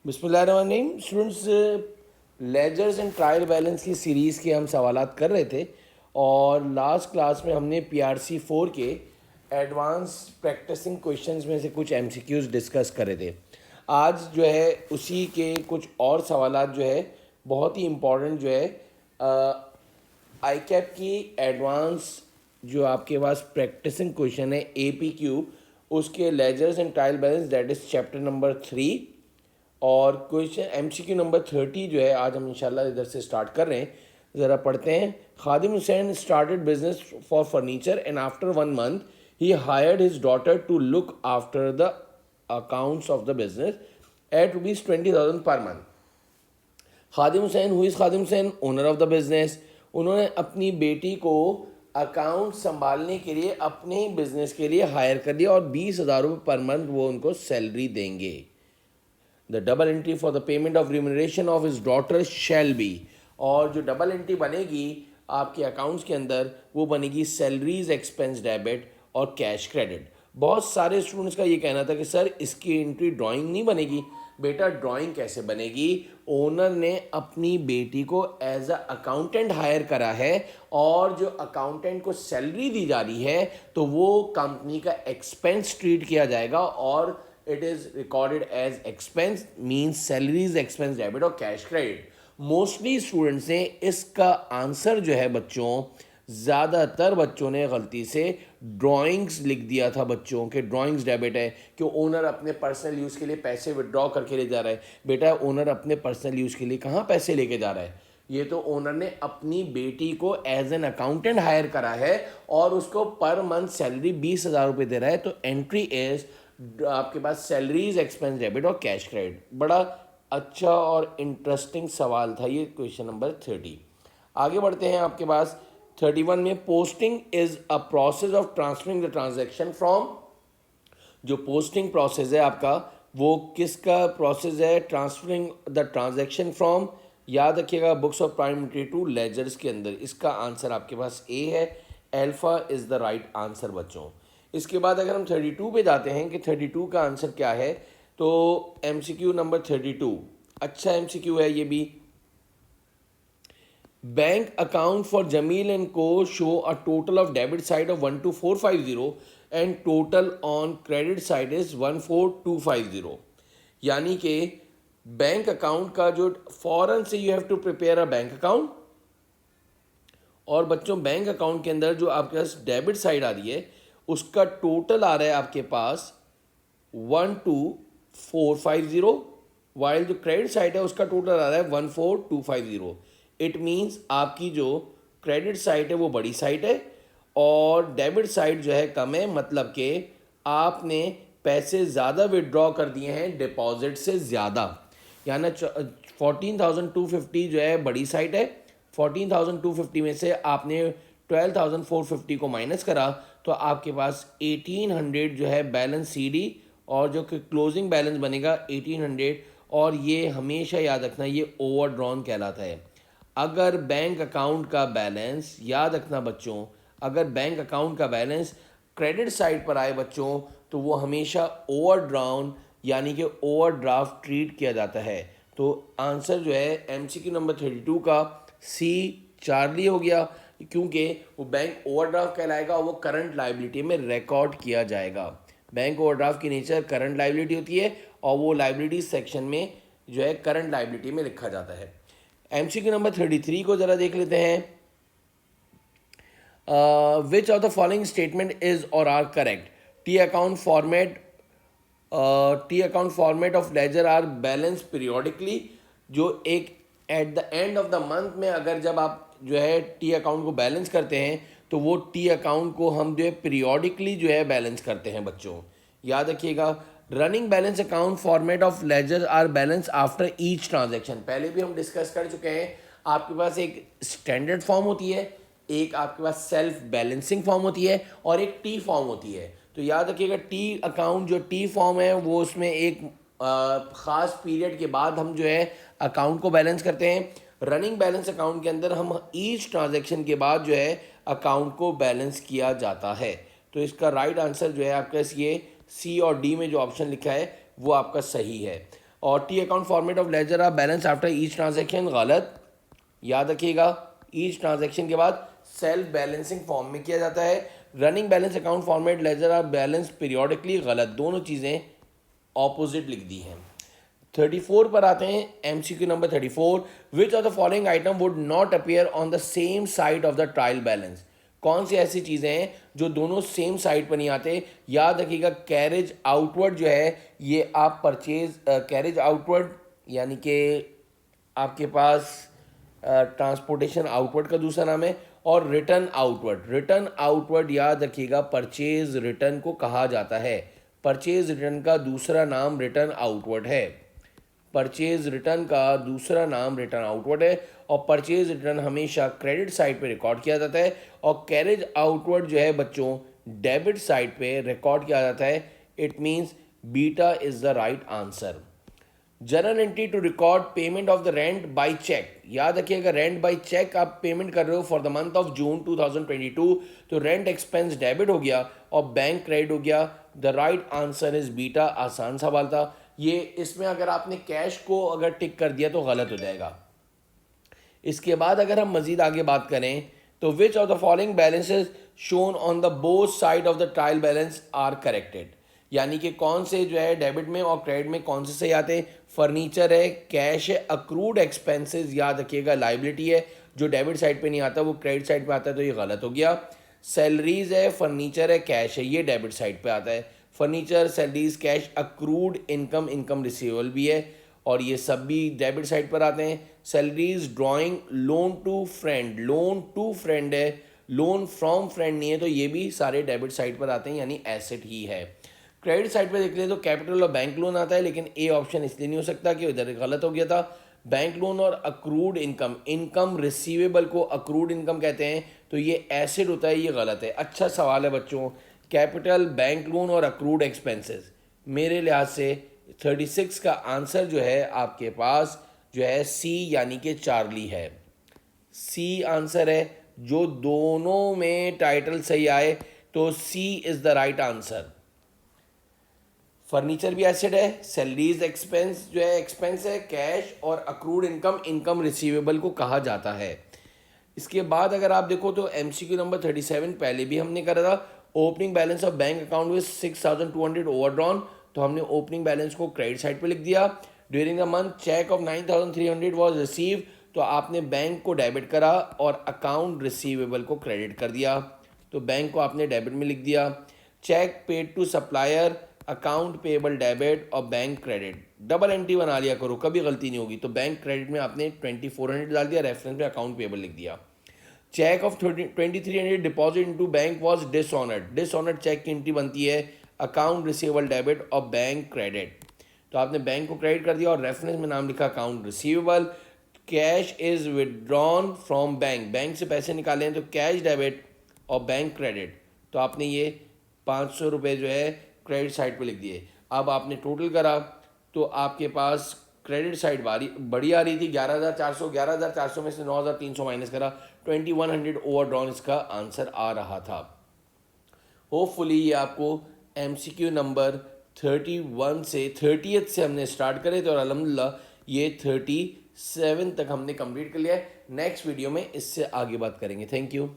बिस्मिल्लाहिर्रहमानिर्रहीम। Students, ledgers and trial balance की series के हम सवालात कर रहे थे और लास्ट क्लास में हमने पीआरसी 4 के एडवांस प्रैक्टिसिंग क्वेश्चंस में से कुछ एमसीक्यूज़ डिस्कस करे थे। आज जो है उसी के कुछ और सवालात जो है बहुत ही इम्पोर्टेंट जो है आई कैप की एडवांस जो आपके पास प्रैक्टिसिंग क्वेश्चन है एपीक्यू, उसके ledgers and trial balance, that is chapter number 3 और क्वेश्चन एमसीक्यू नंबर 30 जो है आज हम इंशाल्लाह इधर से स्टार्ट कर रहे हैं। ज़रा पढ़ते हैं। Khadim Hussain started business for furniture and after 1 month ही hired his daughter to look after the accounts of the business at ₹20,000 per month. Khadim Hussain, who is Khadim Hussain? Owner of the business. उन्होंने अपनी बेटी को अकाउंट संभालने के लिए अपने ही बिजनेस के लिए हायर कर दिया और ₹20,000 पर मंथ वो उनको सैलरी देंगे। The double entry for the payment of remuneration of his daughter shall be, और जो डबल एंट्री बनेगी आपके अकाउंट्स के अंदर वो बनेगी सैलरीज एक्सपेंस डेबिट और कैश क्रेडिट। बहुत सारे स्टूडेंट्स का ये कहना था कि सर इसकी एंट्री ड्राइंग नहीं बनेगी। बेटा ड्राइंग कैसे बनेगी? ओनर ने अपनी बेटी को एज अ अकाउंटेंट हायर करा है और जो अकाउंटेंट को सैलरी दी जा रही है तो वो कंपनी का एक्सपेंस ट्रीट किया जाएगा और it is recorded as expense, means salaries expense debit और cash credit। मोस्टली स्टूडेंट्स ने इसका आंसर जो है बच्चों, ज़्यादातर बच्चों ने गलती से ड्राइंग्स लिख दिया था। बच्चों के ड्राइंग्स डेबिट है कि ओनर अपने पर्सनल यूज़ के लिए पैसे विड्रॉ करके ले जा रहा है। बेटा ओनर अपने पर्सनल यूज़ के लिए कहाँ पैसे लेके जा रहा है? ये तो ओनर ने अपनी बेटी को एज एन अकाउंटेंट हायर करा है और उसको पर मंथ सैलरी ₹20,000 दे रहा है। तो एंट्री इज आपके पास सैलरीज एक्सपेंस डेबिट और कैश क्रेडिट। बड़ा अच्छा और इंटरेस्टिंग सवाल था ये क्वेश्चन नंबर 30। आगे बढ़ते हैं। आपके पास 31 में posting is a process of transferring the transaction from, जो पोस्टिंग प्रोसेस है आपका वो किसका प्रोसेस है? ट्रांसफरिंग द ट्रांजैक्शन फ्रॉम, याद रखिएगा, books of primary to ledgers के अंदर। इसका आंसर आपके पास ए है। Alpha is the right answer बच्चों। इसके बाद अगर हम 32 पे जाते हैं कि 32 का आंसर क्या है, तो एमसीक्यू नंबर 32 अच्छा एमसीक्यू है ये भी। Bank account for Jamil and co show a total of debit side of 12450 and total on credit side is 14250। यानी कि बैंक अकाउंट का जो फॉरन से you have to prepare a bank account, और बच्चों बैंक अकाउंट के अंदर जो आपके पास डेबिट साइड आ रही है उसका टोटल आ रहा है आपके पास 12450, वाइल जो क्रेडिट साइड है उसका टोटल आ रहा है 14250। इट मीन्स आपकी जो क्रेडिट साइड है वो बड़ी साइड है और डेबिट साइड जो है कम है। मतलब कि आपने पैसे ज़्यादा विड्रॉ कर दिए हैं डिपॉजिट से ज़्यादा। यानी 14,250 जो है बड़ी साइड है। 14,250 में से आपने 12,450 को माइनस करा तो आपके पास 1,800 जो है बैलेंस सीडी और जो कि क्लोजिंग बैलेंस बनेगा 1,800। और ये हमेशा याद रखना ये ओवरड्रॉन कहलाता है। अगर बैंक अकाउंट का बैलेंस, याद रखना बच्चों, अगर बैंक अकाउंट का बैलेंस क्रेडिट साइड पर आए बच्चों तो वो हमेशा ओवरड्रॉन यानी कि ओवरड्राफ्ट ट्रीट किया जाता है। तो आंसर जो है एमसीक्यू नंबर 32 का सी चार्ली हो गया, क्योंकि वो बैंक ओवरड्राफ्ट कहलाएगा और वो करंट लाइबिलिटी में रिकॉर्ड किया जाएगा। बैंक ओवरड्राफ्ट की नेचर करंट लाइबिलिटी होती है और वो लाइबिलिटी सेक्शन में जो है करंट लाइबिलिटी में लिखा जाता है। एमसीक्यू नंबर 33 को ज़रा देख लेते हैं। Which of the following statement is or are correct? T account format of ledger are balance periodically, जो एक at the end of the month में अगर जब आप जो है टी अकाउंट को बैलेंस करते हैं तो वो टी अकाउंट को हम जो है पीरियोडिकली जो है बैलेंस करते हैं बच्चों, याद रखिएगा। Running balance account format of ledger are balance after each transaction, पहले भी हम डिस्कस कर चुके हैं। आपके पास एक स्टैंडर्ड फॉर्म होती है, एक आपके पास सेल्फ बैलेंसिंग फॉर्म होती है और एक टी फॉर्म होती है। तो याद रखिएगा टी अकाउंट जो टी फॉर्म है वो उसमें एक ख़ास पीरियड के बाद हम जो है अकाउंट को बैलेंस करते हैं। रनिंग बैलेंस अकाउंट के अंदर हम ईच ट्रांजैक्शन के बाद जो है अकाउंट को बैलेंस किया जाता है। तो इसका राइट आंसर जो है आपके पास ये सी और डी में जो ऑप्शन लिखा है वो आपका सही है। और T account format of ledger are balance after each transaction, गलत, याद रखिएगा। ईच ट्रांजेक्शन के बाद सेल्फ बैलेंसिंग फॉर्म में किया जाता है। Running balance account format ledger are balance periodically, गलत, दोनों चीज़ें ऑपोजिट लिख दी हैं। 34 पर आते हैं, MCQ number 34, which of the following item would not appear on the same side of the trial balance. कौन सी ऐसी चीज़ें हैं जो दोनों सेम साइड पर नहीं आते। याद रखिएगा, कैरेज आउटवर्ड जो है ये आप परचेज, कैरेज आउटवर्ड यानी कि आपके पास ट्रांसपोर्टेशन आउटवर्ड का दूसरा नाम है, और रिटर्न आउटवर्ड। रिटर्न आउटवर्ड याद रखिएगा परचेज रिटर्न को कहा जाता है। परचेज रिटर्न का दूसरा नाम रिटर्न आउटवर्ड है। परचेज रिटर्न का दूसरा नाम रिटर्न आउटवर्ड है, और परचेज रिटर्न हमेशा क्रेडिट साइड पे रिकॉर्ड किया जाता है, और कैरेज आउटवर्ड जो है बच्चों डेबिट साइड पे रिकॉर्ड किया जाता है। It means beta is the right answer. Journal entry to record payment of the rent by cheque. याद रखिएगा, रेंट बाय चेक आप पेमेंट कर रहे हो for the month of June 2022, तो रेंट एक्सपेंस डेबिट हो गया और बैंक क्रेडिट हो गया। The right answer is beta. आसान सवाल था ये। इसमें अगर आपने कैश को अगर टिक कर दिया तो गलत हो जाएगा। इसके बाद अगर हम मजीद आगे बात करें तो which of the following balances shown on the both side of the trial balance are corrected. यानी कि कौन से जो है डेबिट में और क्रेडिट में कौन से सही आते हैं। फर्नीचर है, कैश है, अक्रूड एक्सपेंसेस याद रखिएगा लाइबिलिटी है, जो डेबिट साइड पे नहीं आता वो क्रेडिट साइड पे आता है, तो ये गलत हो गया। सैलरीज है, फर्नीचर है, कैश है, ये डेबिट साइड पे आता है। Furniture, salaries, cash, accrued income, income receivable भी है, और ये सब भी डेबिट साइड पर आते हैं। Salaries, drawing, loan to friend, loan to friend है, लोन फ्रॉम फ्रेंड नहीं है, तो ये भी सारे डेबिट साइड पर आते हैं, यानी एसेट ही है। क्रेडिट साइड पे देख ले तो कैपिटल और बैंक लोन आता है, लेकिन ए ऑप्शन इसलिए नहीं हो सकता कि इधर गलत हो गया था। बैंक लोन और अक्रूड इनकम, इनकम रिसीवेबल को अक्रूड इनकम कहते हैं, तो ये एसेट होता है, ये गलत है। अच्छा सवाल है बच्चों। कैपिटल, बैंक लोन और अक्रूड एक्सपेंसेस, मेरे लिहाज से 36 का आंसर जो है आपके पास जो है सी यानी कि चार्ली है। सी आंसर है। जो दोनों में टाइटल सही आए तो C is the right answer. Furniture भी एसेट है, सैलरीज एक्सपेंस जो है एक्सपेंस है, कैश और अक्रूड इनकम, इनकम रिसीवेबल को कहा जाता है। इसके बाद अगर आप देखो तो एमसीक्यू नंबर 37 पहले भी हमने करा था। Opening balance of bank account with 6200 overdrawn, तो हमने ओपनिंग बैलेंस को क्रेडिट साइड पे लिख दिया। During the month cheque of 9300 was receive, तो आपने बैंक को डेबिट करा और अकाउंट रिसीवेबल को क्रेडिट कर दिया, तो बैंक को आपने डेबिट में लिख दिया। Cheque paid to supplier, account payable debit और बैंक क्रेडिट, डबल एंट्री बना लिया करो, कभी गलती नहीं होगी। तो बैंक क्रेडिट में आपने 2400 डाल दिया, रेफरेंस में अकाउंट पेएबल लिख दिया। Cheque of 2300 deposit into bank was dishonoured, dishonoured cheque की एंट्री बनती है अकाउंट रिसीवेबल डेबिट और बैंक क्रेडिट, तो आपने बैंक को क्रेडिट कर दिया और रेफरेंस में नाम लिखा account receivable. Cash is withdrawn from bank, bank से पैसे निकाले हैं तो कैश डेबिट और बैंक क्रेडिट, तो आपने ये 500 रुपये जो है क्रेडिट साइड पे लिख दिए। अब आपने टोटल करा तो आपके पास क्रेडिट साइड बड़ी आ रही थी 11,400, 11,400 में से 9,300 माइनस करा, 2100 ओवरड्रॉन इसका आंसर आ रहा था। होपफुली ये आपको एमसीक्यू नंबर 31 से 30th से हमने स्टार्ट करे थे और अल्हम्दुलिल्लाह ये 37 तक हमने कंप्लीट कर लिया है। नेक्स्ट वीडियो में इससे आगे बात करेंगे। Thank you.